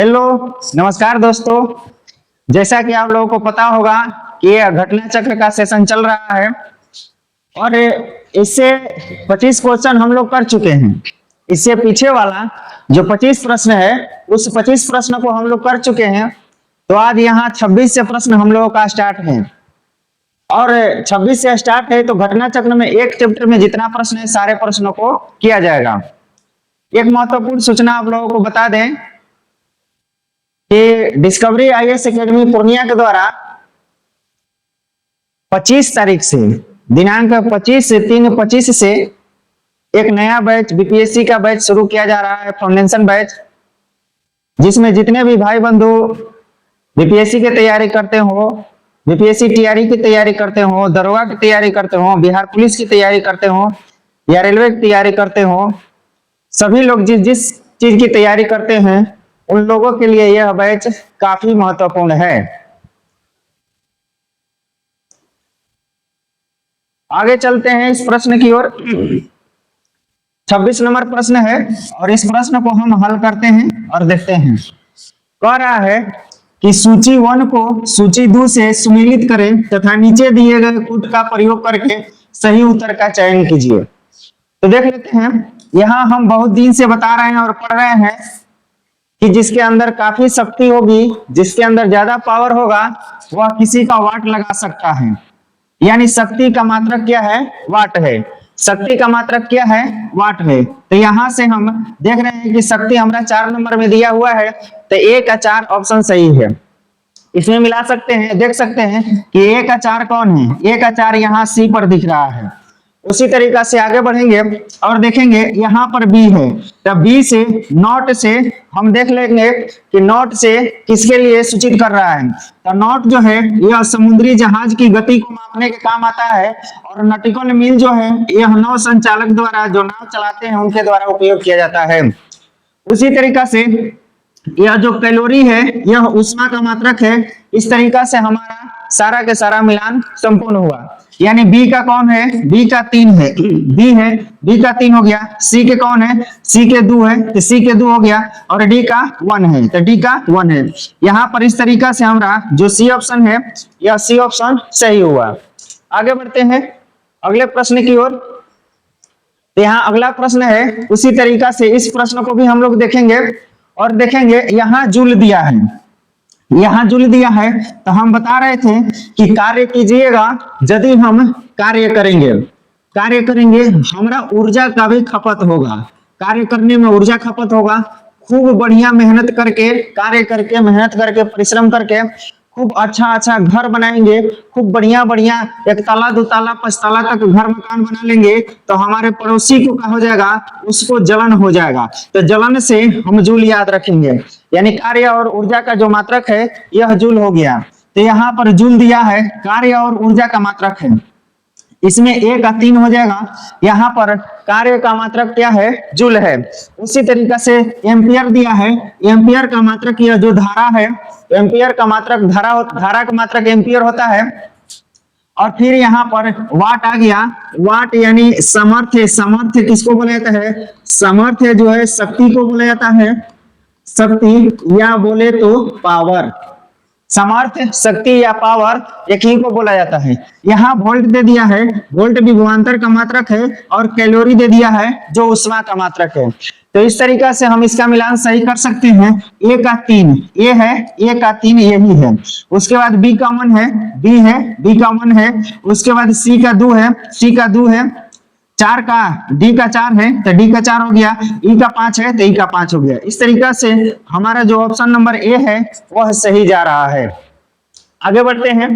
Hello, नमस्कार दोस्तों। जैसा कि आप लोगों को पता होगा कि ये घटना चक्र का सेशन चल रहा है और इससे 25 क्वेश्चन हम लोग कर चुके हैं। इससे पीछे वाला जो 25 प्रश्न है उस 25 प्रश्न को हम लोग कर चुके हैं। तो आज यहाँ 26 से प्रश्न हम लोगों का स्टार्ट है और 26 से स्टार्ट है तो घटना चक्र में एक चैप्टर में जितना प्रश्न है सारे प्रश्नों को किया जाएगा। एक महत्वपूर्ण सूचना आप लोगों को बता दें कि डिस्कवरी आईएएस एकेडमी पूर्णिया के द्वारा 25 तारीख से दिनांक 25 से एक नया बैच बीपीएससी का बैच शुरू किया जा रहा है, फाउंडेशन बैच, जिसमें जितने भी भाई बंधु बीपीएससी की तैयारी करते हो, बीपीएससी टीआरई की तैयारी करते हो, दरोगा की तैयारी करते हो, बिहार पुलिस की तैयारी करते हो या रेलवे की तैयारी करते हो, सभी लोग जिस जिस चीज की तैयारी करते हैं उन लोगों के लिए यह बैच काफी महत्वपूर्ण है। आगे चलते हैं इस प्रश्न की ओर। 26 नंबर प्रश्न है और इस प्रश्न को हम हल करते हैं और देखते हैं। कह रहा है कि सूची 1 को सूची 2 से सुमेलित करें तथा नीचे दिए गए कूट का प्रयोग करके सही उत्तर का चयन कीजिए। तो देख लेते हैं। यहाँ हम बहुत दिन से बता रहे हैं और पढ़ रहे हैं कि जिसके अंदर काफी शक्ति होगी, जिसके अंदर ज्यादा पावर होगा, वह किसी का वाट लगा सकता है। यानी शक्ति का मात्रक क्या है? वाट है। शक्ति का मात्रक क्या है? वाट है। तो यहां से हम देख रहे हैं कि शक्ति हमारा 4 नंबर में दिया हुआ है, तो A का 4 ऑप्शन सही है। इसमें मिला सकते हैं, देख सकते हैं कि A का 4 कौन है? A का 4 यहाँ C पर दिख रहा है। उसी तरीका से आगे बढ़ेंगे और देखेंगे यहाँ पर B है, तो B से नॉट से हम देख लेंगे कि नॉट से किसके लिए सूचित कर रहा है। तो नॉट जो है यह समुद्री जहाज की गति को मापने के काम आता है और नॉटिकल मील जो है यह नौ संचालक द्वारा, जो नाव चलाते हैं उनके द्वारा उपयोग किया जाता है। उसी तरीका से यह जो कैलोरी है यह ऊष्मा का मात्रक है। इस तरीका से हमारा सारा के सारा मिलान संपूर्ण हुआ। यानी बी का कौन है? बी का 3 है, बी है, बी का 3 हो गया। सी के कौन है? सी के 2 है, तो सी के 2 हो गया और डी का 1 है, तो डी का 1 है। यहाँ पर इस तरीका से हमारा जो सी ऑप्शन है यह सी ऑप्शन सही हुआ। आगे बढ़ते हैं अगले प्रश्न की ओर। तो यहाँ अगला प्रश्न है, उसी तरीका से इस प्रश्न को भी हम लोग देखेंगे और देखेंगे यहाँ जूल दिया है, यहाँ जूल दिया है। तो हम बता रहे थे कि कार्य कीजिएगा, यदि हम कार्य करेंगे हमारा ऊर्जा का भी खपत होगा, कार्य करने में ऊर्जा खपत होगा। खूब बढ़िया मेहनत करके, कार्य करके, मेहनत करके, परिश्रम करके खूब अच्छा घर बनाएंगे, खूब बढ़िया एक ताला, 2 ताला, 5 ताला तक घर मकान बना लेंगे, तो हमारे पड़ोसी को क्या हो जाएगा? उसको जलन हो जाएगा। तो जलन से हम जूल याद रखेंगे। यानी कार्य और ऊर्जा का जो मात्रक है यह जूल हो गया। तो यहाँ पर जूल दिया है, कार्य और ऊर्जा का मात्रक है, इसमें A का 3 हो जाएगा। यहाँ पर कार्य का मात्रक क्या है? जूल है। उसी तरीका से एम्पियर दिया है, एम्पियर का मात्रक यह जो धारा है, एम्पियर का मात्रक धारा का मात्रक एम्पियर होता है। और फिर यहाँ पर वाट आ गया, वाट यानी सामर्थ्य। सामर्थ्य किसको बोला जाता है? सामर्थ्य जो है शक्ति को बोला जाता है, शक्ति या बोले तो पावर। सामर्थ्य, शक्ति या पावर एक ही को बोला जाता है। यहाँ वोल्ट दे दिया है, वोल्ट विभवांतर का मात्रक है और कैलोरी दे दिया है जो ऊष्मा का मात्रक है। तो इस तरीका से हम इसका मिलान सही कर सकते हैं। A का 3 A है, A का 3 यही है। उसके बाद B का 1 है, B है, B का 1 है। उसके बाद C का 2 है, C का 2 है। 4 का D का 4 है, तो D का 4 हो गया। E का 5 है, तो E का 5 हो गया। इस तरीका से हमारा जो ऑप्शन नंबर A है वह सही जा रहा है। आगे बढ़ते हैं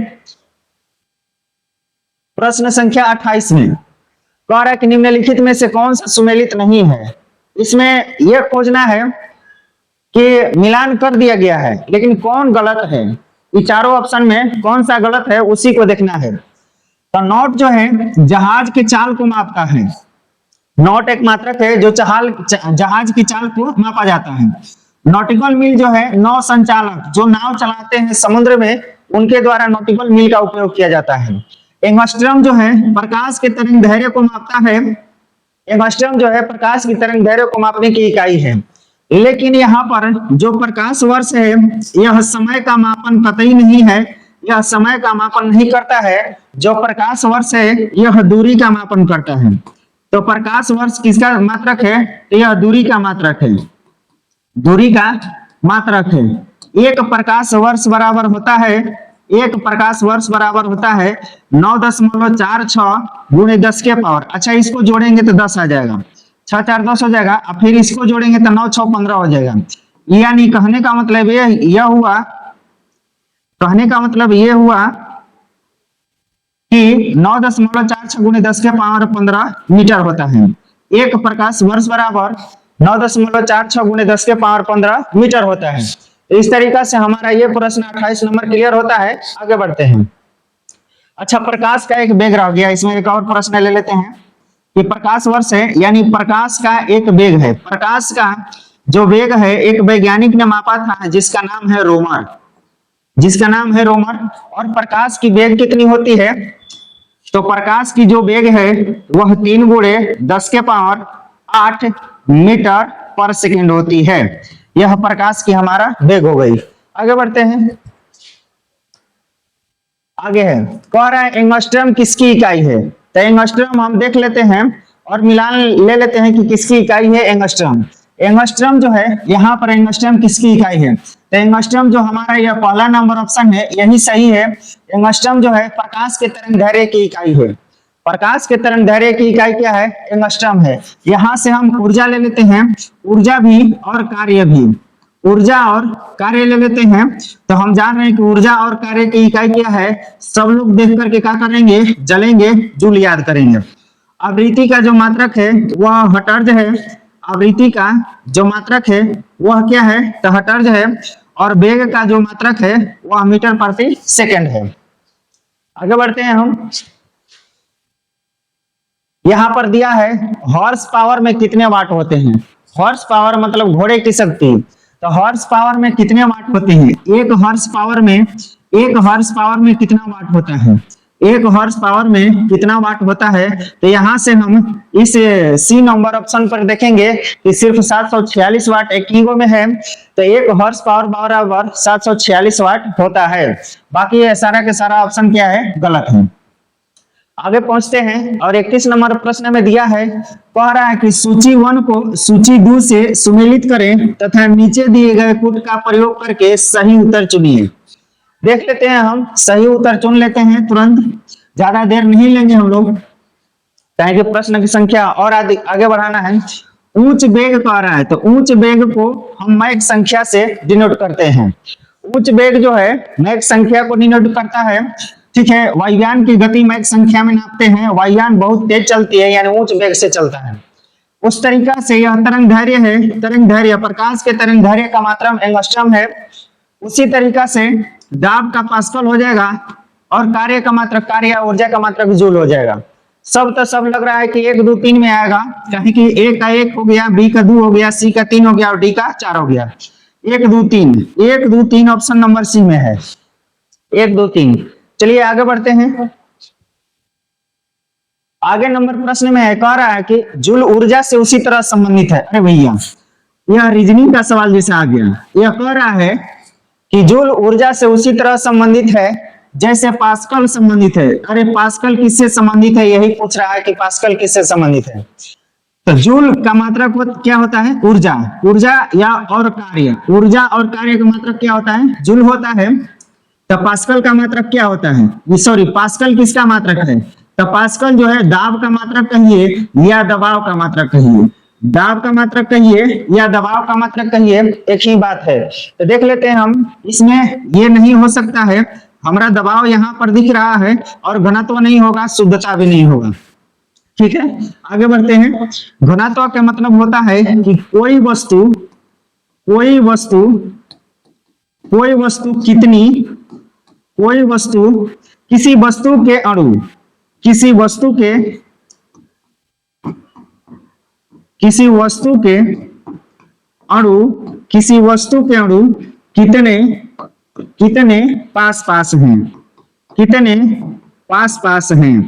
प्रश्न संख्या 28 में। कह रहा है कि निम्नलिखित में से कौन सा सुमेलित नहीं है। इसमें यह खोजना है कि मिलान कर दिया गया है लेकिन कौन गलत है। ये चारों ऑप्शन में कौन सा गलत है उसी को देखना है। तो नॉट जो है जहाज के चाल को मापता है। नॉट एक मात्रक है जो जहाज की चाल को मापा जाता है। नॉटिकल मील जो है नौ संचालक जो नाव चलाते हैं समुद्र में, उनके द्वारा नॉटिकल मील का उपयोग किया जाता है। एंगस्ट्रम जो है प्रकाश के तरंग दैर्घ्य को मापता है। एंगस्ट्रम जो है प्रकाश की तरंग दैर्घ्य को मापने की इकाई है। लेकिन यहाँ पर जो प्रकाश वर्ष है यह समय का मापन कतई नहीं है, यह समय का मापन नहीं करता है। जो प्रकाश वर्ष है यह दूरी का मापन करता है। तो प्रकाश वर्ष किसका मात्रक है? तो यह दूरी का मात्रक है, दूरी का मात्रक है। एक प्रकाश वर्ष बराबर होता है, एक प्रकाश वर्ष बराबर होता है 9.46 गुणे 10 के पावर। अच्छा, इसको जोड़ेंगे तो 10 आ जाएगा, 6 4 10 हो जाएगा। अब फिर इसको जोड़ेंगे तो 9 6 15 हो जाएगा। यानी कहने का मतलब यह हुआ, कहने का मतलब ये हुआ कि 9.46 गुणे 10 के पावर 15 मीटर होता है। एक प्रकाश वर्ष बराबर 9.46 गुणे 10 के पावर 15 मीटर होता है। इस तरीका से हमारा ये प्रश्न 28 नंबर क्लियर होता है। आगे बढ़ते हैं। अच्छा, प्रकाश का एक वेग रह गया, इसमें एक और प्रश्न ले लेते हैं कि प्रकाश वर्ष है यानी प्रकाश का एक वेग है। प्रकाश का जो वेग है एक वैज्ञानिक ने मापा था जिसका नाम है रोमर, जिसका नाम है रोमर। और प्रकाश की वेग कितनी होती है? तो प्रकाश की जो वेग है वह 3 गुणे 10 के पावर 8 मीटर पर सेकेंड होती है। यह प्रकाश की हमारा वेग हो गई। आगे बढ़ते हैं। आगे है, कह रहा है एंगस्ट्रम किसकी इकाई है? तो एंगस्ट्रम हम देख लेते हैं और मिलान ले लेते हैं कि किसकी इकाई है एंगस्ट्रम। एंगस्ट्रम जो है यहाँ पर एंगस्ट्रम किसकी इकाई है? तो एंगस्ट्रम जो हमारा यह पहला नंबर ऑप्शन है यही सही है। एंगस्ट्रम जो है प्रकाश के तरंग दैर्घ्य की इकाई है। प्रकाश के तरंग दैर्घ्य की इकाई क्या है? एंगस्ट्रम है। यहाँ से हम ऊर्जा ले लेते हैं, ऊर्जा भी और कार्य भी, ऊर्जा और कार्य ले लेते हैं। तो हम जान रहे हैं कि ऊर्जा और कार्य की इकाई क्या है? सब लोग देख करके क्या करेंगे? जलेंगे, जूल याद करेंगे। आवृत्ति का जो मात्रक है वह हर्ट्ज है, आवृत्ति का जो मात्रक है वह क्या है? तो हर्ट्ज है। और वेग का जो मात्रक है वह मीटर प्रति सेकंड है। आगे बढ़ते हैं हम। यहाँ पर दिया है हॉर्स पावर में कितने वाट होते हैं? हॉर्स पावर मतलब घोड़े की शक्ति। तो हॉर्स पावर में कितने वाट होते हैं? एक हॉर्स पावर में कितना वाट होता है? एक हॉर्स पावर में कितना वाट होता है? तो यहाँ से हम इस सी नंबर ऑप्शन पर देखेंगे कि सिर्फ 746 वाट एक कीगो में है। तो एक हॉर्स पावर बराबर 746 वाट होता है। बाकी ये सारा के सारा ऑप्शन क्या है? गलत है। आगे पहुंचते हैं और 31 नंबर प्रश्न में दिया है, कह रहा है कि सूची 1 को सूची 2 से सुमेलित करें तथा नीचे दिए गए कूट का प्रयोग करके सही उत्तर चुनिए। देख लेते हैं, हम सही उत्तर चुन लेते हैं तुरंत, ज्यादा देर नहीं लेंगे हम लोग, ताकि प्रश्न की संख्या और आगे बढ़ाना है। ऊंच वेग कह रहा है, तो ऊंच वेग को हम मैक संख्या से डिनोट करते हैं। ऊंच वेग जो है मैक संख्या को डिनोट करता है। ठीक है, वायुयान की गति मैक संख्या में नापते हैं। वायुयान बहुत तेज चलती है यानी उच्च वेग से चलता है। उस तरीका से यह तरंग दैर्घ्य है, तरंग दैर्घ्य प्रकाश के तरंग दैर्घ्य का मात्रक एंगस्ट्रम है। उसी तरीका से दाब का पास्कल हो जाएगा और कार्य का मात्रक, कार्य ऊर्जा का मात्रक जूल हो जाएगा। सब तो सब लग रहा है कि 1 2 3 में आएगा, कहीं कि A का 1 हो गया, B का 2 हो गया, C का 3 हो गया और D का 4 हो गया। 1 2 3 ऑप्शन नंबर सी में है। 1 2 3। चलिए आगे बढ़ते हैं। आगे नंबर प्रश्न में है, कह रहा है कि जूल ऊर्जा से उसी तरह संबंधित है। अरे भैया, यह रीजनिंग का सवाल जैसे आ गया। यह कह रहा है कि जूल ऊर्जा से उसी तरह संबंधित है जैसे पास्कल संबंधित है। अरे पास्कल किससे संबंधित है? यही पूछ रहा है कि पास्कल किससे संबंधित है। तो जूल का मात्रक क्या होता है? ऊर्जा, ऊर्जा या और कार्य, ऊर्जा और कार्य का मात्रक क्या होता है? जूल होता है। तो पास्कल का मात्रक क्या होता है? सॉरी, पास्कल किसका मात्रक है? तो पास्कल जो है दाब का मात्रक कहिए या दबाव का मात्रक कहिए, दाब का मात्रक कहिए या दबाव का मात्रक कहिए, एक ही बात है। तो देख लेते हैं हम, इसमें ये नहीं हो सकता है। हमारा दबाव यहाँ पर दिख रहा है और घनत्व नहीं होगा, शुद्धता भी नहीं होगा। ठीक है, आगे बढ़ते हैं। घनत्व का मतलब होता है कि कोई वस्तु कितनी, कोई वस्तु किसी वस्तु के अणु, किसी वस्तु के अणु कितने पास पास हैं, कितने पास पास हैं,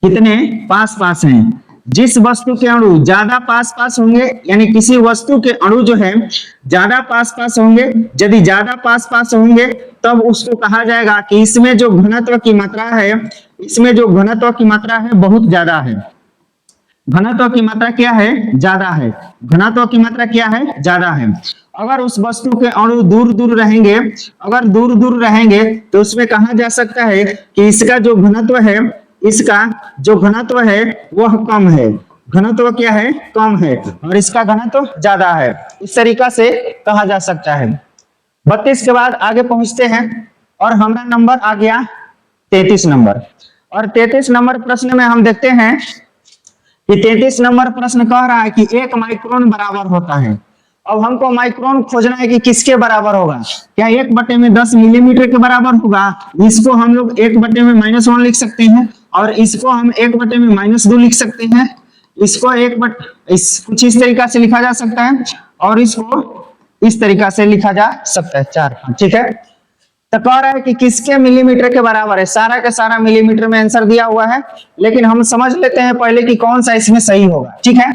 कितने पास पास हैं। जिस वस्तु के अणु ज्यादा पास पास होंगे, यानी किसी वस्तु के अणु जो है ज्यादा पास पास होंगे, यदि ज्यादा पास पास होंगे तब उसको कहा जाएगा कि इसमें जो घनत्व की मात्रा है, इसमें जो घनत्व की मात्रा है बहुत ज्यादा है। घनत्व की मात्रा क्या है? ज्यादा है। घनत्व की मात्रा क्या है? ज्यादा है। अगर उस वस्तु के अणु दूर दूर रहेंगे, अगर दूर दूर रहेंगे तो उसमें कहा जा सकता है कि इसका जो घनत्व है, इसका जो घनत्व है वह कम है। घनत्व क्या है? कम है। और इसका घनत्व ज्यादा है। इस तरीका से कहा जा सकता है। 32 के बाद आगे पहुंचते हैं और हमारा नंबर आ गया 33 नंबर। और 33 नंबर प्रश्न में हम देखते हैं कि 33 नंबर प्रश्न कह रहा है कि 1 माइक्रोन बराबर होता है। अब हमको माइक्रोन खोजना है कि किसके बराबर होगा। क्या 1/10 मिलीमीटर के बराबर होगा? इसको हम लोग 1/-1 लिख सकते हैं और इसको हम 1/-2 लिख सकते हैं। इसको कुछ इस तरीका से लिखा जा सकता है और इसको इस तरीका से लिखा जा सकता है। 4 ठीक है। तो कह रहा है कि किसके मिलीमीटर के बराबर है। सारा का सारा मिलीमीटर में आंसर दिया हुआ है, लेकिन हम समझ लेते हैं पहले कि कौन सा इसमें सही होगा। ठीक है।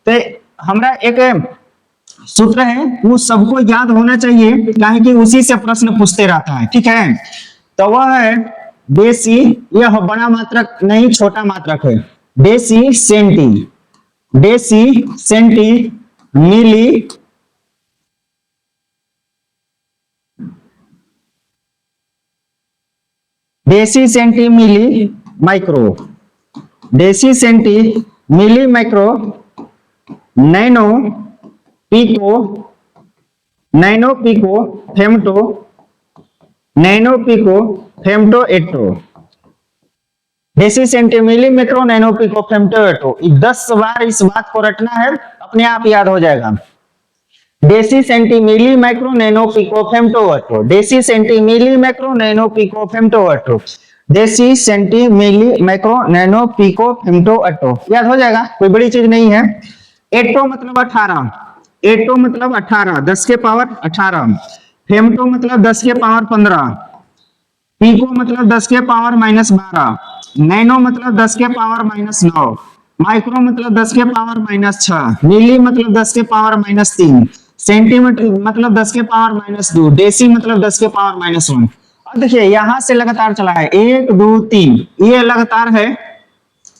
तो हमारा एक सूत्र है वो सबको याद होना चाहिए, काहे कि उसी से प्रश्न पूछते रहता है। ठीक है। तो वह है डेसी, यह बड़ा मात्रक नहीं छोटा मात्रक है। Deci centi, deci centi milli deci centi milli micro, deci centi milli micro, nano pico, nano pico femto, nano pico femto atto, deci centi milli micro, nano pico femto atto. 10 बार इस बात को रटना है, अपने आप याद हो जाएगा। Deci centi milli micro, nano pico femto atto, deci centi milli micro, nano pico femto atto, deci centi milli micro, nano pico femto atto. याद हो जाएगा, कोई बड़ी चीज नहीं है। एटो मतलब 18, एटो मतलब 18, 10 के पावर 18, फेमटो मतलब 10 के पावर 15, पिको मतलब 10 के पावर -12, नैनो मतलब 10 के पावर -9, माइक्रो मतलब 10 के पावर -6, मिली मतलब 10 के पावर -3, सेंटीमीटर मतलब 10 के पावर -2, डेसी मतलब 10 के पावर -1। अब देखिए यहां से लगातार चला है 1 2 3, ये लगातार है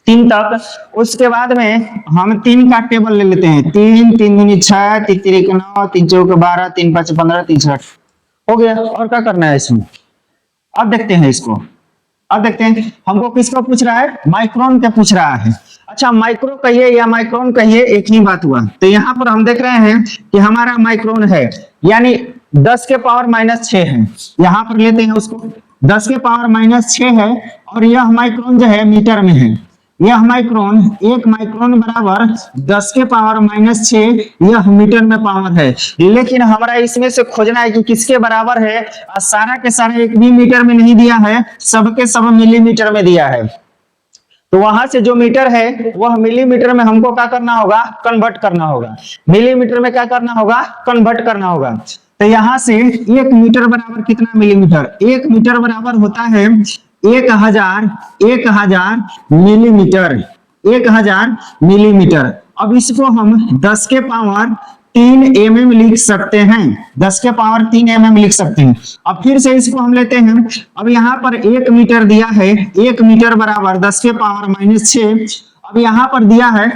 3 तक। उसके बाद में हम 3 का टेबल ले लेते हैं। 3 3 दूनी 6, 3 3 9, 3 4 12, 3 5 15, 3 6 हो गया। और क्या करना है इसमें? अब देखते हैं इसको। अब देखते हैं हमको किसको पूछ रहा है? माइक्रोन के पूछ रहा है। अच्छा, माइक्रो कहिए या माइक्रोन कहिए एक ही बात हुआ। तो यहाँ पर हम देख रहे हैं कि हमारा माइक्रोन है, यानी 10 के पावर -6 है। यहाँ पर लेते हैं उसको, 10 के पावर -6 है और यह माइक्रोन जो है मीटर में है। यह माइक्रोन, 1 माइक्रोन बराबर 10 के पावर -6, यह मीटर में पावर है। लेकिन हमारा इसमें से खोजना है कि किसके बराबर है। और सारा के सारा एक भी मीटर में नहीं दिया है, सबके सब मिलीमीटर में दिया है। तो वहां से जो मीटर है वह मिलीमीटर में हमको क्या करना होगा? कन्वर्ट करना होगा। मिलीमीटर में क्या करना होगा? कन्वर्ट करना होगा। तो यहाँ से 1 मीटर बराबर कितना मिलीमीटर? 1 मीटर बराबर होता है 1000 मिलीमीटर, 1000 मिलीमीटर। अब इसको हम 10 के पावर 3 mm लिख सकते हैं, 10 के पावर 3 mm लिख सकते हैं। अब फिर से इसको हम लेते हैं। अब यहाँ पर 1 मीटर दिया है, 1 मीटर बराबर 10 के पावर -6। अब यहाँ पर दिया है,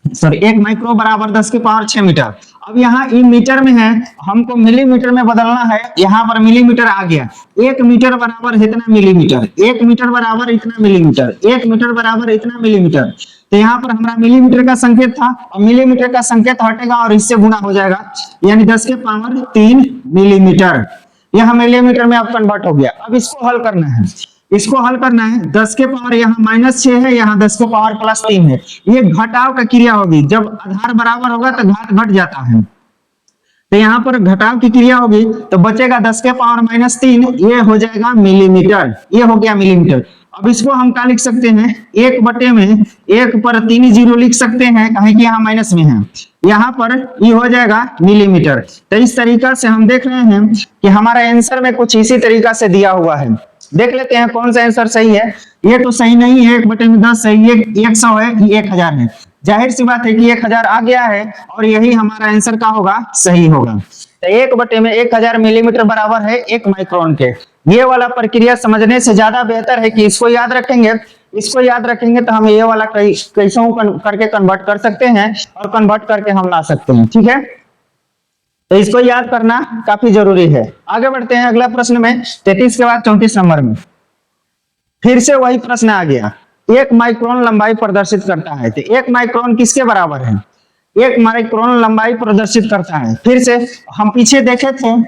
सॉरी, 1 माइक्रो बराबर 10 के पावर 6 मीटर। अब यहाँ इन मीटर में है, हमको मिलीमीटर में बदलना है। यहाँ पर मिलीमीटर आ गया। 1 मीटर बराबर इतना मिलीमीटर, 1 मीटर बराबर इतना मिलीमीटर, 1 मीटर बराबर इतना मिलीमीटर। तो यहाँ पर हमारा मिलीमीटर का संकेत था और मिलीमीटर का संकेत हटेगा और इससे गुणा हो जाएगा, यानी 10 के पावर 3 मिलीमीटर। यह मिलीमीटर में अब कन्वर्ट हो गया। अब इसको हल करना है, इसको हल करना है। 10 के पावर यहाँ -6 है, यहाँ 10 के पावर +3 है। ये घटाव का क्रिया होगी। जब आधार बराबर होगा तो घात घट जाता है। तो यहाँ पर घटाव की क्रिया होगी तो बचेगा 10 के पावर -3, ये हो जाएगा मिलीमीटर। ये हो गया मिलीमीटर। अब इसको हम क्या लिख सकते हैं? 1 बटे में 1 पर 3 जीरो लिख सकते हैं, कहे कि यहाँ माइनस में है। यहाँ पर ये हो जाएगा मिलीमीटर। तो इस तरीका से हम देख रहे हैं कि हमारा आंसर में कुछ इसी तरीका से दिया हुआ है। देख लेते हैं कौन सा आंसर सही है। ये तो सही नहीं है, 1/10 है, ये 100 है, ये 1000 है। जाहिर सी बात है कि 1000 आ गया है और यही हमारा आंसर का होगा, सही होगा। तो 1/1000 मिलीमीटर बराबर है 1 माइक्रोन के। ये वाला प्रक्रिया समझने से ज्यादा बेहतर है कि इसको याद रखेंगे। इसको याद रखेंगे तो हम ये वाला कैसों करके कन्वर्ट कर सकते हैं और कन्वर्ट करके हम ला सकते हैं, ठीक है। तो इसको याद करना काफी जरूरी है। आगे बढ़ते हैं अगला प्रश्न में, 33 के बाद 34 नंबर में फिर से वही प्रश्न आ गया। 1 माइक्रोन लंबाई प्रदर्शित करता है। तो 1 माइक्रोन किसके बराबर है? 1 माइक्रोन लंबाई प्रदर्शित करता है। फिर से हम पीछे देखे थे,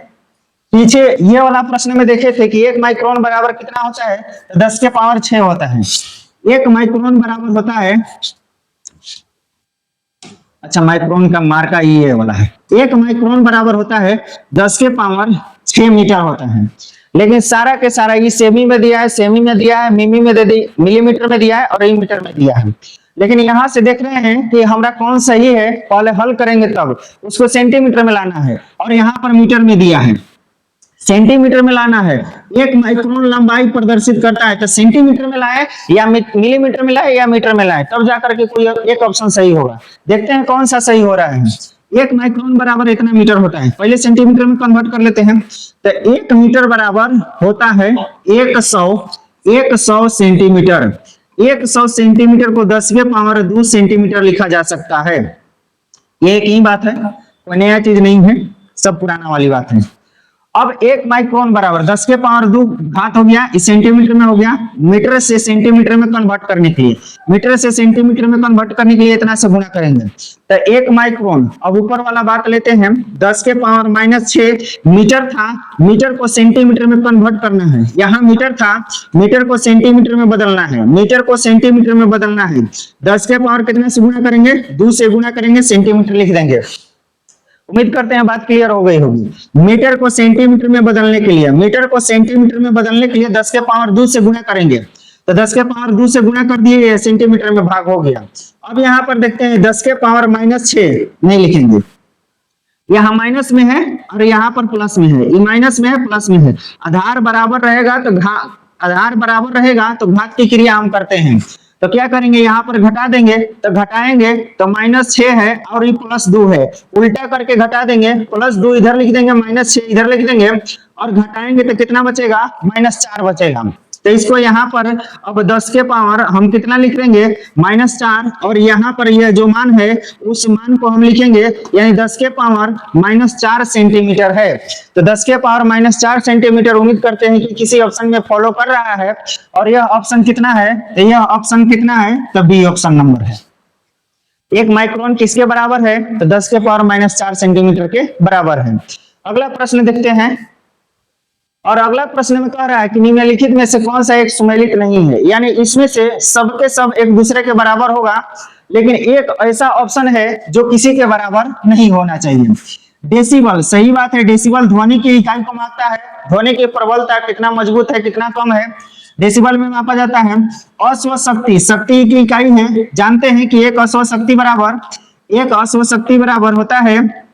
पीछे ये वाला प्रश्न में देखे थे कि 1 माइक्रोन बराबर कितना होता है? तो 10 के पावर 6 होता है। 1 माइक्रोन बराबर होता है, अच्छा माइक्रोन का मार्का ये वाला है। 1 माइक्रोन बराबर होता है 10 के पावर 6 मीटर होता है। लेकिन सारा के सारा ये सेमी में दिया है, सेमी में दिया है, मिमी में दे दी, मिलीमीटर में दिया है और मीटर में दिया है। लेकिन यहां से देख रहे हैं कि हमारा कौन सही है, पहले हल करेंगे तब उसको सेंटीमीटर में लाना है और यहाँ पर मीटर में दिया है, सेंटीमीटर में लाना है। 1 माइक्रोन लंबाई प्रदर्शित करता है तो सेंटीमीटर में लाए या मिलीमीटर में लाए या मीटर में लाए, तब जाकर के कोई एक ऑप्शन सही होगा। देखते हैं कौन सा सही हो रहा है। 1 माइक्रोन बराबर इतना मीटर होता है, पहले सेंटीमीटर में कन्वर्ट कर लेते हैं। तो 1 मीटर बराबर होता है 100 सेंटीमीटर। 100 सेंटीमीटर को 10 के पावर 2 सेंटीमीटर लिखा जा सकता है। ये एक ही बात है, कोई नया चीज नहीं है, सब पुराना वाली बात है। अब 1 माइक्रोन बराबर 10 के पावर 2 घात हो गया, इस सेंटीमीटर में हो गया। मीटर से सेंटीमीटर में कन्वर्ट करने के लिए, मीटर से सेंटीमीटर में कन्वर्ट करने के लिए इतना से गुणा करेंगे। तो 1 माइक्रोन, अब ऊपर वाला बात लेते हैं, 10 के पावर -6 मीटर था, मीटर को सेंटीमीटर में कन्वर्ट करना है। यहाँ मीटर था, मीटर को सेंटीमीटर में बदलना है, मीटर को सेंटीमीटर में बदलना है। 10 के पावर कितने से गुणा करेंगे? 2 से गुणा करेंगे, सेंटीमीटर लिख देंगे। उम्मीद करते हैं बात क्लियर हो गई होगी। मीटर को सेंटीमीटर में बदलने के लिए, मीटर को सेंटीमीटर में बदलने के लिए 10 के पावर 2 से गुणा करेंगे। तो 10 के पावर 2 से गुणा कर दिए, सेंटीमीटर में भाग हो गया। अब यहाँ पर देखते हैं 10 के पावर -6 नहीं लिखेंगे, यहाँ माइनस में है और यहाँ पर प्लस में है। ये माइनस में है, प्लस में है। आधार बराबर रहेगा तो आधार बराबर रहेगा तो घात की क्रिया हम करते हैं। तो क्या करेंगे, यहाँ पर घटा देंगे, तो घटाएंगे तो -6 है और ये +2 है, उल्टा करके घटा देंगे, +2 इधर लिख देंगे, -6 इधर लिख देंगे और घटाएंगे तो कितना बचेगा? -4 बचेगा। तो इसको यहाँ पर अब 10 के पावर हम कितना लिख देंगे? -4, और यहाँ पर यह जो मान है उस मान को हम लिखेंगे, यानी 10 के पावर -4 सेंटीमीटर है। तो 10 के पावर -4 सेंटीमीटर उम्मीद करते हैं कि किसी ऑप्शन में फॉलो कर रहा है। और यह ऑप्शन कितना है? तो यह ऑप्शन कितना है? तो बी ऑप्शन नंबर है। 1 माइक्रोन किसके बराबर है? तो 10 के पावर -4 सेंटीमीटर के बराबर है। अगला प्रश्न देखते हैं, और अगला प्रश्न में कह रहा है कि निम्नलिखित में से कौन सा एक सुमेलित नहीं है, यानी इसमें से सबके सब एक दूसरे के बराबर होगा, लेकिन एक ऐसा ऑप्शन है जो किसी के बराबर नहीं होना चाहिए। डेसिबल, सही बात है, डेसिबल ध्वनि की इकाई को मापता है। ध्वनि की प्रबलता कितना मजबूत है, कितना कम है, डेसिबल में मापा जाता है। अश्व शक्ति, शक्ति की इकाई है, जानते हैं कि एक अश्व शक्ति बराबर होता है,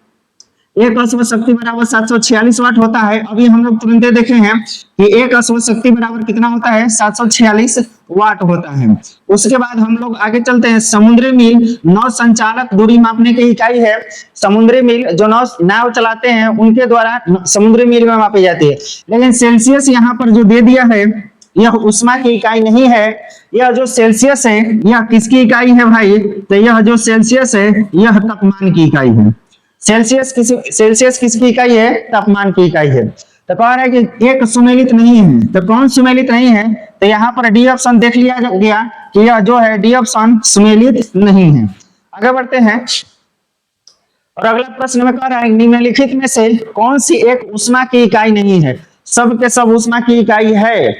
एक अश्व शक्ति बराबर 746 वाट होता है। अभी हम लोग तुरंत देखे हैं कि एक अश्व शक्ति बराबर कितना होता है? 746 वाट होता है। उसके बाद हम लोग आगे चलते हैं। समुद्री मील नौ संचालक दूरी मापने की इकाई है। समुद्री मील जो नाव चलाते हैं उनके द्वारा समुद्री मील में मापी जाती है। लेकिन सेल्सियस यहाँ पर जो दे दिया है यह उष्मा की इकाई नहीं है। यह जो सेल्सियस है यह किसकी इकाई है भाई? तो यह जो सेल्सियस है यह तापमान की इकाई है। सेल्सियस किसकी इकाई है? तापमान की इकाई है। तो कह रहा है कि एक सुमेलित नहीं है, तो कौन सुमेलित नहीं है? तो यहाँ पर डी ऑप्शन देख लिया गया कि यह जो है डी ऑप्शन सुमेलित नहीं है। आगे बढ़ते हैं, और अगला प्रश्न में कह रहा है निम्नलिखित में से कौन सी एक उष्मा की इकाई नहीं है? सब के सब उष्मा की इकाई है,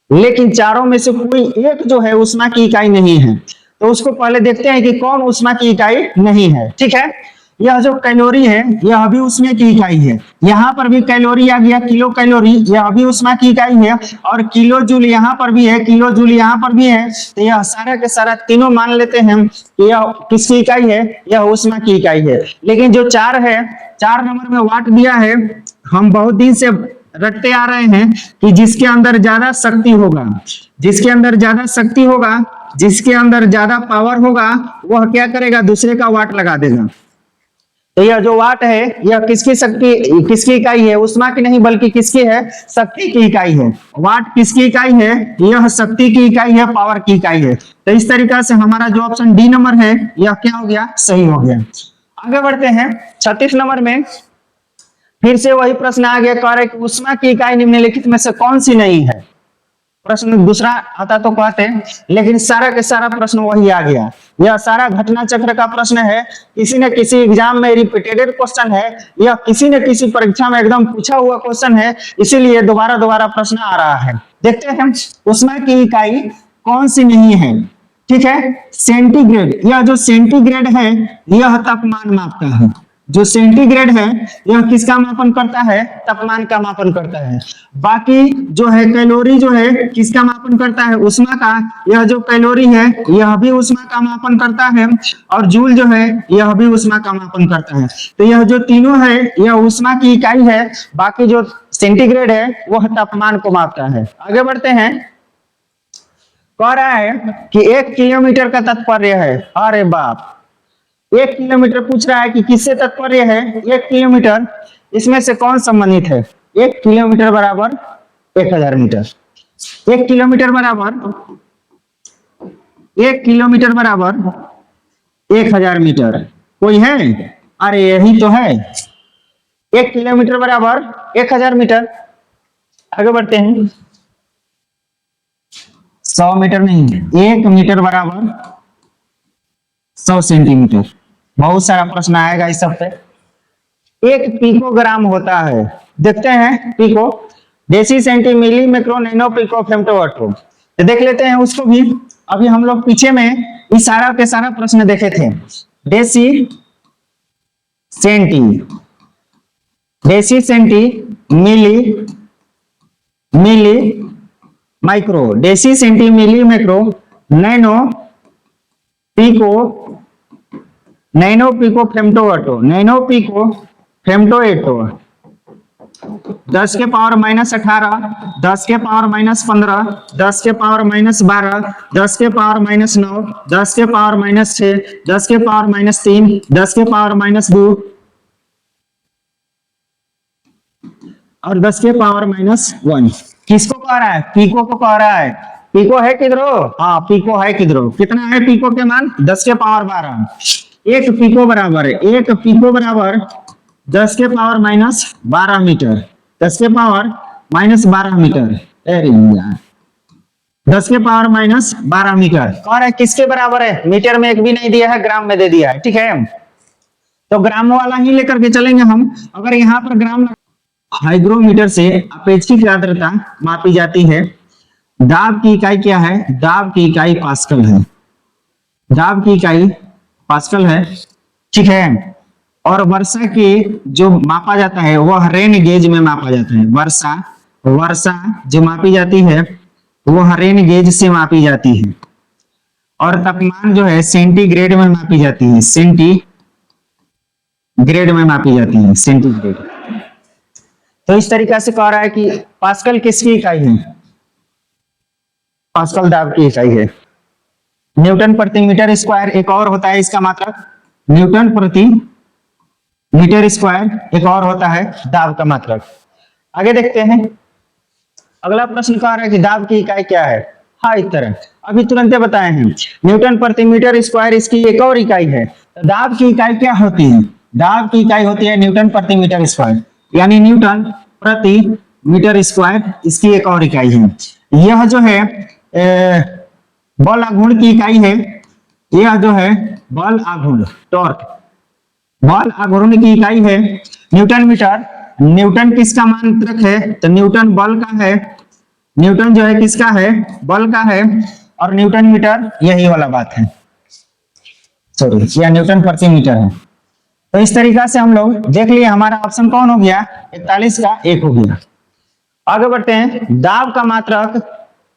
लेकिन चारों में से कोई एक जो है उष्मा की इकाई नहीं है। तो उसको पहले देखते हैं कि कौन उष्मा की इकाई नहीं है। ठीक है, यह जो कैलोरी है यह भी उष्मा की इकाई है। यहाँ पर भी कैलोरी आ गया, किलो कैलोरी, यह भी उष्मा की इकाई है। और किलो जूल यहाँ पर भी है, किलो जूल यहाँ पर भी है। तो यह सारा के सारा तीनों मान लेते हैं कि यह किसकी इकाई है? यह उष्मा की इकाई है। लेकिन जो 4 है, 4 नंबर में वाट दिया है, हम बहुत दिन से रटते आ रहे हैं कि जिसके अंदर ज्यादा शक्ति होगा, जिसके अंदर ज्यादा शक्ति होगा, जिसके अंदर ज्यादा पावर होगा, वह क्या करेगा, दूसरे का वाट लगा देगा। तो यह जो वाट है यह किसकी शक्ति, किसकी इकाई है, उष्मा की नहीं बल्कि किसकी है, शक्ति की इकाई है। वाट किसकी इकाई है, यह शक्ति की इकाई है, पावर की इकाई है। तो इस तरीका से हमारा जो ऑप्शन डी नंबर है यह क्या हो गया, सही हो गया। आगे बढ़ते हैं 36 नंबर में, फिर से वही प्रश्न आ गया, कह रहे कि उष्मा की इकाई निम्नलिखित में से कौन सी नहीं है। प्रश्न दूसरा आता तो कहते, लेकिन सारा के सारा प्रश्न वही आ गया। यह सारा घटना चक्र का प्रश्न है, किसी न किसी एग्जाम में रिपीटेड क्वेश्चन है, यह किसी न किसी परीक्षा में एकदम पूछा हुआ क्वेश्चन है, इसीलिए दोबारा दोबारा प्रश्न आ रहा है। देखते हैं उष्मा की इकाई कौन सी नहीं है। ठीक है, सेंटीग्रेड। यह जो सेंटीग्रेड है यह तापमान मापता है। जो सेंटीग्रेड है यह किसका मापन करता है, तापमान का मापन करता है। बाकी जो है कैलोरी जो है किसका मापन करता है, उष्मा का। यह जो कैलोरी है यह भी उष्मा का मापन करता है, और जूल जो है यह भी उष्मा का मापन करता है। तो यह जो तीनों है यह उष्मा की इकाई है, बाकी जो सेंटीग्रेड है वह तापमान को मापता है। आगे बढ़ते हैं, कह रहा है कि 1 किलोमीटर का तात्पर्य है। अरे बाप, 1 किलोमीटर पूछ रहा है कि किससे तात्पर्य है 1 किलोमीटर, इसमें से कौन संबंधित है। 1 किलोमीटर बराबर 1000 मीटर। 1 किलोमीटर बराबर 1 किलोमीटर बराबर 1000 मीटर। कोई है, अरे यही तो है, 1 किलोमीटर बराबर 1000 मीटर। आगे बढ़ते हैं, 100 मीटर नहीं, 1 मीटर बराबर 100 सेंटीमीटर। बहुत सारा प्रश्न आएगा इस सब पे। 1 पिकोग्राम होता है, देखते हैं pico, deci centi milli macro nano pico femto वाटो। तो देख लेते हैं उसको भी। अभी हम लोग पीछे में इस सारा के सारा प्रश्न देखे थे। Deci centi, deci centi milli, milli micro, deci centi milli macro nano pico, nano pico femto atto, nano pico femto atto. 10 के पावर -18, 10 के पावर -15, 10 के पावर -12, 10 के पावर -9, 10 के पावर -6, 10 के पावर -3, 10 के पावर -2 और 10 के पावर -1। किसको कह रहा है, पिको को कह रहा है। पिको है किधरो, हाँ पिको है किधरो। कितना है पिको के मान, 10 के पावर 12। 1 पिको बराबर, 1 पिको बराबर 10 के पावर -12 मीटर, 10 के पावर -12 मीटर। अरे यार, 10 के पावर -12 मीटर कह रहा है। किसके बराबर है, मीटर में एक भी नहीं दिया है, ग्राम में दे दिया है। ठीक है, तो ग्राम वाला ही लेकर के चलेंगे हम। अगर यहाँ पर ग्राम, हाइग्रोमीटर से अपेक्षित आर्द्रता मापी जाती है। दाब की इकाई क्या है, दाब की इकाई पास्कल है, दाब की इकाई पास्कल है। ठीक है, और वर्षा की जो मापा जाता है वह रेन गेज में मापा जाता है। वर्षा, वर्षा जो मापी जाती है वह रेन गेज से मापी जाती है। और तापमान जो है सेंटीग्रेड में मापी जाती है, सेंटीग्रेड में मापी जाती है, सेंटीग्रेड। तो इस तरीका से कह रहा है कि पास्कल किसकी इकाई है, पास्कल दाब की इकाई है। न्यूटन प्रति मीटर स्क्वायर एक और होता है इसका मात्रक, न्यूटन प्रति मीटर स्क्वायर एक और होता है दाब का मात्रक। आगे देखते हैं, अगला प्रश्न कह रहा है कि दाब की इकाई क्या है। हाँ, इस तरह अभी तुरंत बताए हैं, न्यूटन प्रति मीटर स्क्वायर इसकी एक और इकाई है। तो दाब की इकाई क्या होती है, दाब की इकाई होती है न्यूटन प्रति मीटर स्क्वायर, यानी न्यूटन प्रति मीटर स्क्वायर इसकी एक और इकाई है। यह जो है बल आघूर्ण की इकाई है, यह जो है बल आघूर्ण, टॉर्क, बल आघूर्ण की इकाई है न्यूटन मीटर। न्यूटन किसका मात्रक है, तो न्यूटन बल का है, न्यूटन जो है किसका है, बल का है, और न्यूटन मीटर यही वाला बात है, सॉरी यह न्यूटन प्रति मीटर है। तो इस तरीका से हम लोग देख लिए, हमारा ऑप्शन कौन हो गया, 41 का 1 हो गया। आगे बढ़ते हैं, दाब का मात्रक,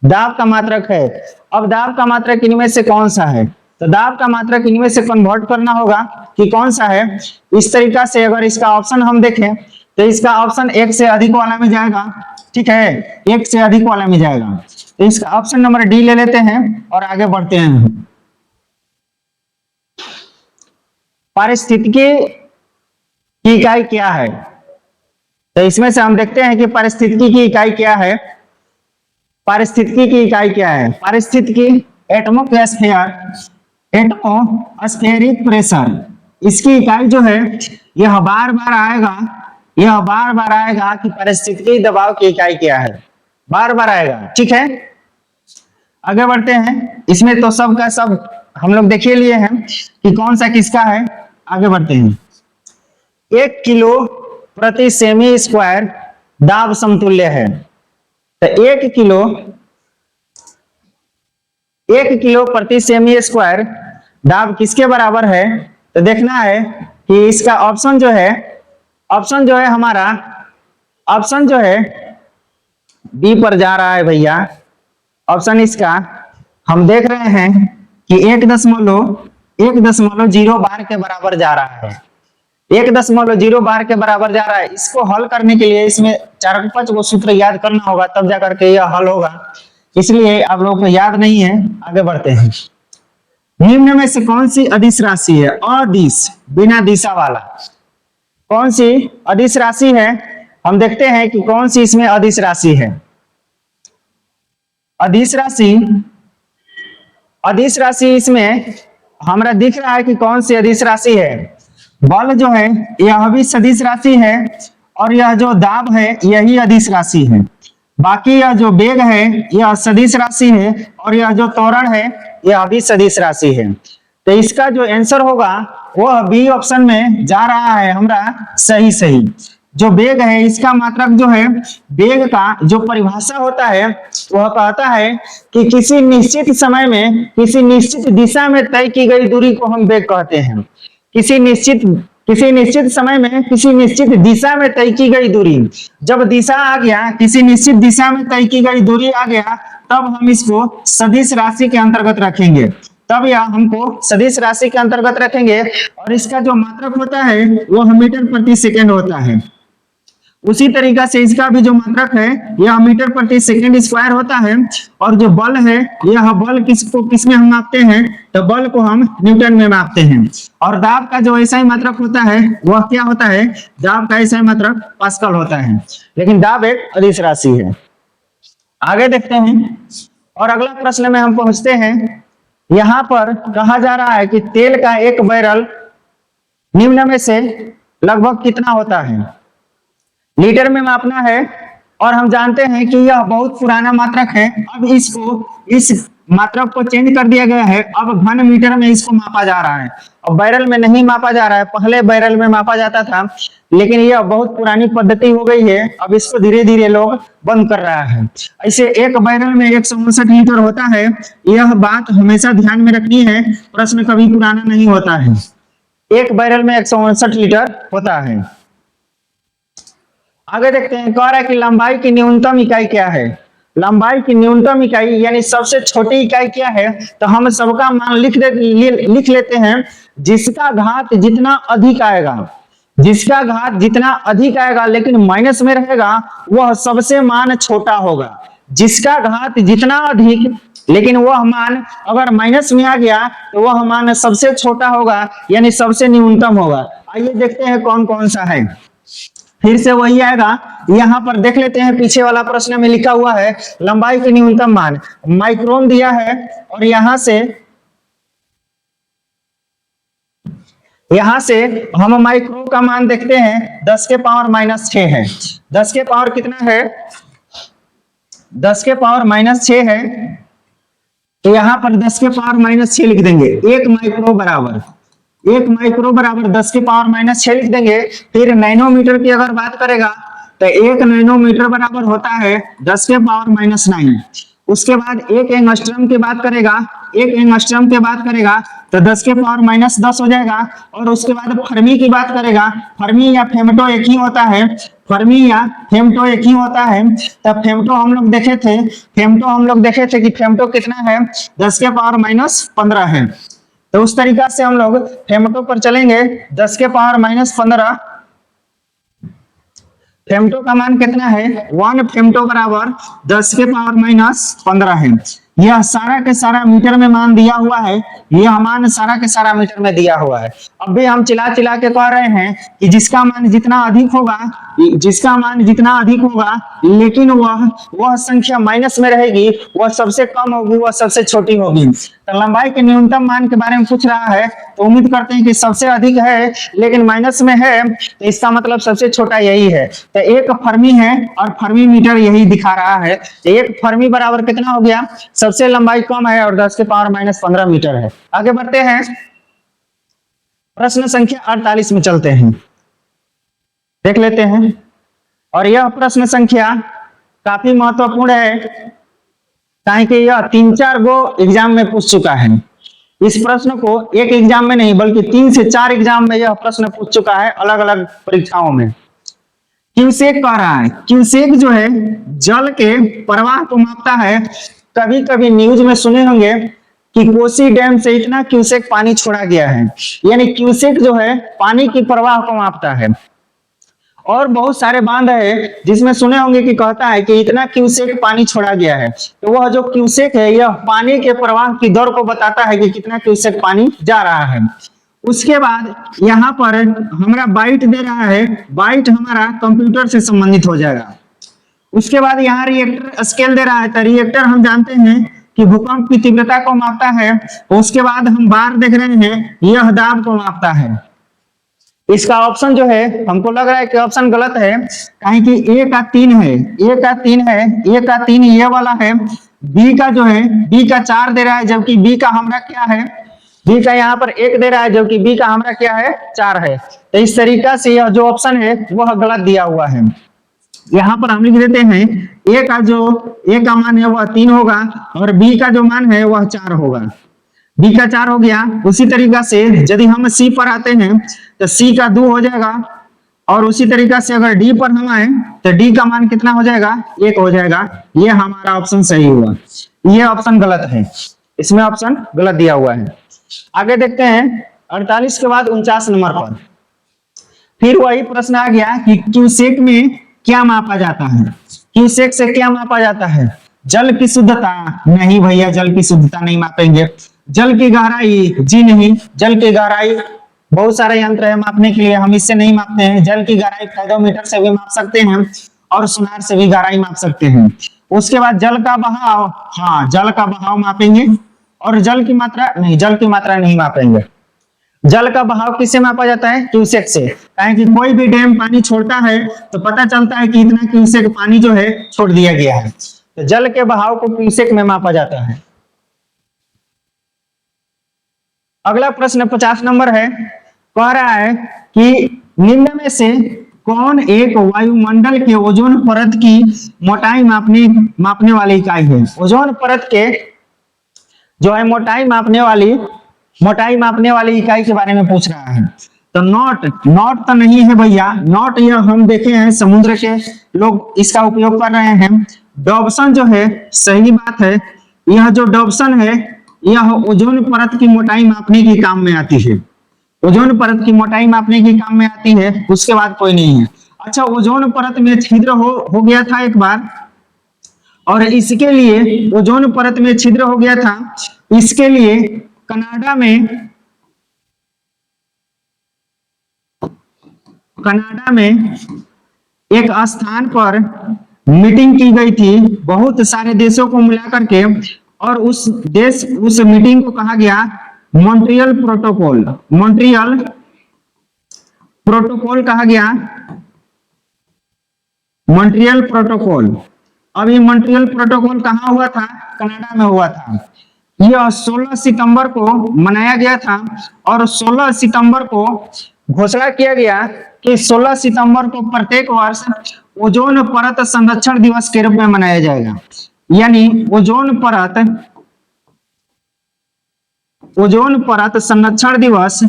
दाब का मात्रक है। अब दाब का मात्रक इनमें से कौन सा है, तो दाब का मात्रक इनमें से कन्वर्ट करना होगा कि कौन सा है। इस तरीका से अगर इसका ऑप्शन हम देखें तो इसका ऑप्शन एक से अधिक वाला में जाएगा, ठीक है, एक से अधिक वाला में जाएगा। तो इसका ऑप्शन नंबर डी ले लेते हैं और आगे बढ़ते हैं। पारिस्थितिकी की इकाई क्या है? तो इसमें से हम देखते हैं कि पारिस्थितिकी की इकाई क्या है। पारिस्थितिकी की इकाई क्या है? पारिस्थितिकी एटमोस्फेरिक प्रेशर, इसकी इकाई जो है यह बार बार आएगा कि पारिस्थितिकी दबाव की इकाई क्या है, बार बार आएगा, ठीक है। आगे बढ़ते हैं। इसमें तो सब का सब हम लोग देख लिए हैं कि कौन सा किसका है। आगे बढ़ते हैं। 1 किलो प्रति सेमी स्क्वायर दाब समतुल्य है। तो 1 किलो प्रति सेमी स्क्वायर दाब किसके बराबर है? तो देखना है कि इसका ऑप्शन जो है हमारा ऑप्शन जो है बी पर जा रहा है भैया। ऑप्शन इसका हम देख रहे हैं कि 1.0 बार के बराबर जा रहा है। 1.0 बार के बराबर जा रहा है। इसको हल करने के लिए इसमें 4-5 को सूत्र याद करना होगा, तब जाकर के यह हल होगा, इसलिए आप लोगों को याद नहीं है। आगे बढ़ते हैं। निम्न में से कौन सी अदिश राशि है? अदिश, बिना दिशा वाला। कौन सी अदिश राशि है? हम देखते हैं कि कौन सी इसमें अदिश राशि है। अदिश राशि इसमें हमरा दिख रहा है कि कौन सी अदिश राशि है। बल जो है यह भी सदिश राशि है, और यह जो दाब है यही अदिश राशि है। बाकी यह जो वेग है यह सदिश राशि है, और यह जो त्वरण है यह भी सदिश राशि है। तो इसका जो आंसर होगा वह बी ऑप्शन में जा रहा है हमरा सही। जो वेग है इसका मात्रक जो है, वेग का जो परिभाषा होता है वह कहता है कि किसी निश्चित समय में किसी निश्चित दिशा में तय की गई दूरी को हम वेग कहते हैं। किसी निश्चित समय में किसी निश्चित दिशा में तय की गई दूरी, जब दिशा आ गया, किसी निश्चित दिशा में तय की गई दूरी आ गया, तब हम इसको सदिश राशि के अंतर्गत रखेंगे। तब यह हमको सदिश राशि के अंतर्गत रखेंगे, और इसका जो मात्रक होता है वह मीटर प्रति सेकंड होता है। उसी तरीका से इसका भी जो मात्रक है यह मीटर प्रति सेकंड स्क्वायर होता है। और जो बल है यह बल किसमें हम मापते हैं? तो बल को हम न्यूटन में मापते हैं। और दाब का जो ऐसा ही मात्रक होता है वह क्या होता है? दाब का ऐसा ही मात्रक पास्कल होता है। लेकिन दाब एक अदिश राशि है। आगे देखते हैं और अगला प्रश्न में हम पहुंचते हैं। यहाँ पर कहा जा रहा है कि तेल का एक बैरल निम्न में से लगभग कितना होता है? लीटर में मापना है, और हम जानते हैं कि यह बहुत पुराना मात्रक है। अब इस मात्रक को चेंज कर दिया गया है। अब घन मीटर में इसको मापा जा रहा है, और बैरल में नहीं मापा जा रहा है। पहले बैरल में मापा जाता था, लेकिन यह बहुत पुरानी पद्धति हो गई है। अब इसको धीरे धीरे लोग बंद कर रहा है। ऐसे एक बैरल में 159 लीटर होता है। यह बात हमेशा ध्यान में रखनी है, प्रश्न कभी पुराना नहीं होता है। एक बैरल में 159 लीटर होता है। आगे देखते हैं। कह रहा है कि लंबाई की न्यूनतम इकाई क्या है? लंबाई की न्यूनतम इकाई यानी सबसे छोटी इकाई क्या है? तो हम सबका मान लिख लेते हैं। जिसका घात जितना अधिक आएगा लेकिन माइनस में रहेगा, वह सबसे मान छोटा होगा। जिसका घात जितना अधिक लेकिन वह मान अगर माइनस में आ गया तो वह मान सबसे छोटा होगा, यानी सबसे न्यूनतम होगा। आइए देखते हैं कौन कौन सा है। फिर से वही आएगा। यहाँ पर देख लेते हैं, पीछे वाला प्रश्न में लिखा हुआ है लंबाई की न्यूनतम मान माइक्रोन दिया है, और यहाँ से हम माइक्रो का मान देखते हैं 10 के पावर -6 है। 10 के पावर कितना है? 10 के पावर -6 है। तो यहाँ पर 10 के पावर -6 लिख देंगे। 1 माइक्रो बराबर 10 के पावर -6 लिख देंगे। फिर नैनोमीटर की अगर बात करेगा तो 1 नैनोमीटर बराबर होता है 10 के पावर -9। उसके बाद 1 एंगस्ट्रम की बात करेगा तो 10 के पावर -10 हो जाएगा। और उसके बाद फर्मी की बात करेगा। फर्मी या फेमटो एक ही होता है। तब फेमटो हम लोग देखे थे कि फेमटो कितना है? 10 के पावर -15 है। तो उस तरीका से हम लोग फेमटो पर चलेंगे। 10 के पावर -15 फेमटो का मान कितना है? 1 फेमटो बराबर 10 के पावर माइनस 15 है। यह सारा के सारा मीटर में मान दिया हुआ है, यह मान सारा के सारा मीटर में दिया हुआ है। अब भी हम चिल्ला चिल्ला के कह रहे हैं कि जिसका मान जितना अधिक होगा, जिसका मान जितना अधिक होगा, लेकिन वह संख्या माइनस में रहेगी, वह सबसे कम होगी, वह सबसे छोटी होगी। तो लंबाई के न्यूनतम मान के बारे में पूछ रहा है, तो उम्मीद करते हैं कि सबसे अधिक है लेकिन माइनस में है, तो इसका मतलब सबसे छोटा यही है। तो 1 फर्मी है और फर्मी मीटर यही दिखा रहा है। तो 1 फर्मी बराबर कितना हो गया? सबसे लंबाई कम है और 10 के पावर माइनस 15 मीटर है। आगे बढ़ते हैं, प्रश्न संख्या 48 में चलते हैं, देख लेते हैं। और यह प्रश्न संख्या काफी महत्वपूर्ण है, ताकि यह 3-4 गो एग्जाम में पूछ चुका है। इस प्रश्न को एक एग्जाम में नहीं बल्कि 3 से 4 एग्जाम में यह प्रश्न पूछ चुका है, अलग अलग परीक्षाओं में। क्यूसेक कह रहा है, क्यूसेक जो है जल के प्रवाह को मापता है। कभी कभी न्यूज में सुने होंगे कि कोसी डैम से इतना क्यूसेक पानी छोड़ा गया है, यानी क्यूसेक जो है पानी की प्रवाह को मापता है। और बहुत सारे बांध है जिसमें सुने होंगे कि कहता है कि इतना क्यूसेक पानी छोड़ा गया है। तो वह जो क्यूसेक है यह पानी के प्रवाह की दर को बताता है कि कितना क्यूसेक पानी जा रहा है। उसके बाद यहाँ पर हमारा बाइट दे रहा है, बाइट हमारा कंप्यूटर से संबंधित हो जाएगा। उसके बाद यहाँ रिएक्टर स्केल दे रहा है, तो रिएक्टर हम जानते हैं कि भूकंप की तीव्रता को मापता है। उसके बाद हम बार देख रहे हैं, यह दाब को मापता है। इसका ऑप्शन जो है हमको लग रहा है कि ऑप्शन गलत है, कहीं कि ए का 3 है, ए का 3 है, ए का 3 ये वाला है। बी का जो है, बी का 4 दे रहा है, जबकि बी का हमारा क्या है, बी का यहाँ पर 1 दे रहा है, जबकि बी का हमारा क्या है, 4 है। तो इस तरीका से यह जो ऑप्शन है वह गलत दिया हुआ है। यहाँ पर हम लिख देते हैं ए का मान है वह 3 होगा और बी का जो मान है वह 4 होगा। बी का 4 हो गया। उसी तरीका से यदि हम सी पर आते हैं तो सी का 2 हो जाएगा, और उसी तरीका से अगर डी पर हम आए तो डी का मान कितना हो जाएगा, 1 हो जाएगा। ये हमारा ऑप्शन सही हुआ, ये ऑप्शन गलत है, इसमें ऑप्शन गलत दिया हुआ है। आगे देखते हैं 48 के बाद 49 नंबर पर फिर वही प्रश्न आ गया कि क्यूसेक में क्या मापा जाता है। क्यूसेक से क्या मापा जाता है? जल की शुद्धता? नहीं भैया, जल की शुद्धता नहीं मापेंगे। जल की गहराई? जी नहीं, जल की गहराई बहुत सारे यंत्र है मापने के लिए, हम इससे नहीं मापते हैं। जल की गहराई फाइडोमीटर से भी माप सकते हैं और सोनार से भी गहराई माप सकते हैं। उसके बाद जल का बहाव, हाँ जल का बहाव मापेंगे। और जल की मात्रा नहीं, जल की मात्रा नहीं मापेंगे। जल का बहाव किससे मापा जाता है? क्यूसेक से। कि कोई भी डैम पानी छोड़ता है तो पता चलता है कि इतना क्यूसेक पानी जो है छोड़ दिया गया है। तो जल के बहाव को क्यूसेक में मापा जाता है। अगला प्रश्न 50 नंबर है, कह रहा है कि निम्न में से कौन एक वायुमंडल के ओजोन परत की मोटाई मापने वाली इकाई है? ओजोन परत के जो है मोटाई मापने वाली इकाई के बारे में पूछ रहा है। तो नॉट तो नहीं है भैया, नॉट यह हम देखे हैं समुद्र के लोग इसका उपयोग कर रहे हैं। डॉब्सन जो है, सही बात है, यह जो डॉब्सन है यह ओजोन परत की मोटाई मापने के काम में आती है। ओजोन परत की मोटाई मापने के काम में आती है, उसके बाद कोई नहीं है। अच्छा, ओजोन परत में छिद्र हो गया था एक बार, और इसके लिए ओजोन परत में छिद्र हो गया था, इसके लिए कनाडा में एक स्थान पर मीटिंग की गई थी बहुत सारे देशों को मिलाकर के, और उस मीटिंग को कहा गया मॉन्ट्रियल प्रोटोकॉल कहा गया, मॉन्ट्रियल प्रोटोकॉल। अब ये मॉन्ट्रियल प्रोटोकॉल कहाँ हुआ था? कनाडा में हुआ था। यह 16 सितंबर को मनाया गया था, और 16 सितंबर को घोषणा किया गया कि 16 सितंबर को प्रत्येक वर्ष ओजोन परत संरक्षण दिवस के रूप में मनाया जाएगा। यानी ओजोन परत संरक्षण दिवस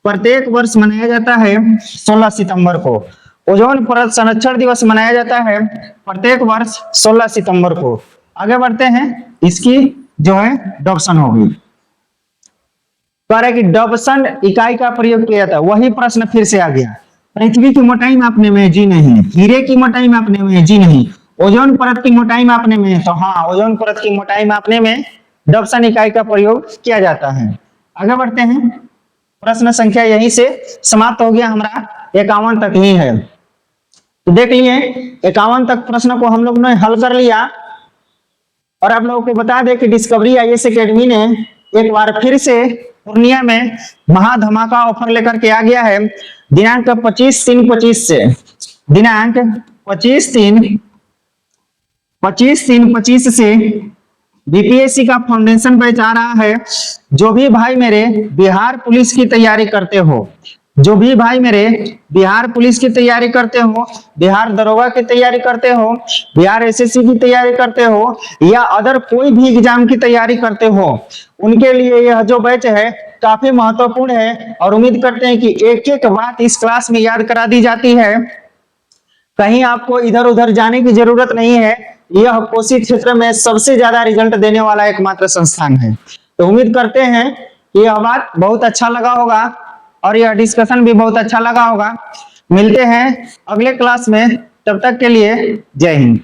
प्रत्येक वर्ष मनाया जाता है 16 सितंबर को। ओजोन परत संरक्षण दिवस मनाया जाता है प्रत्येक वर्ष 16 सितंबर को। आगे बढ़ते हैं, इसकी जो है डॉप्शन होगी। कह रहा है कि डॉप्सन इकाई का प्रयोग किया जाता है। वही प्रश्न फिर से आ गया। पृथ्वी की मोटाई मापने में जी नहीं, हीरे की मोटाई मापने में जी नहीं, ओजोन परत की मोटाई मापने में, तो हाँ ओजोन परत की मोटाई मापने में डॉप्सन इकाई का प्रयोग किया जाता है। आगे बढ़ते हैं। प्रश्न संख्या यहीं से समाप्त हो गया हमारा, 51 तक ही है। तो देख लिए 51 तक प्रश्न को हम लोग ने हल कर लिया। और आप लोगों को बता दें कि डिस्कवरी आईएएस एकेडमी ने एक बार फिर से पूर्णिया में महाधमाका ऑफर लेकर के आ गया है। दिनांक 25/3/25 से, दिनांक 25/3/25 से बीपीएससी का फाउंडेशन बैच आ रहा है। जो भी भाई मेरे बिहार पुलिस की तैयारी करते हो, जो भी भाई मेरे बिहार पुलिस की तैयारी करते हो, बिहार दरोगा की तैयारी करते हो, बिहार एसएससी की तैयारी करते हो, या अदर कोई भी एग्जाम की तैयारी करते हो, उनके लिए यह जो बैच है काफी महत्वपूर्ण है। और उम्मीद करते हैं कि एक एक बात इस क्लास में याद करा दी जाती है, कहीं आपको इधर उधर जाने की जरूरत नहीं है। यह कोसी क्षेत्र में सबसे ज्यादा रिजल्ट देने वाला एकमात्र संस्थान है। तो उम्मीद करते हैं कि यह बात बहुत अच्छा लगा होगा और यह डिस्कशन भी बहुत अच्छा लगा होगा। मिलते हैं अगले क्लास में, तब तक के लिए जय हिंद।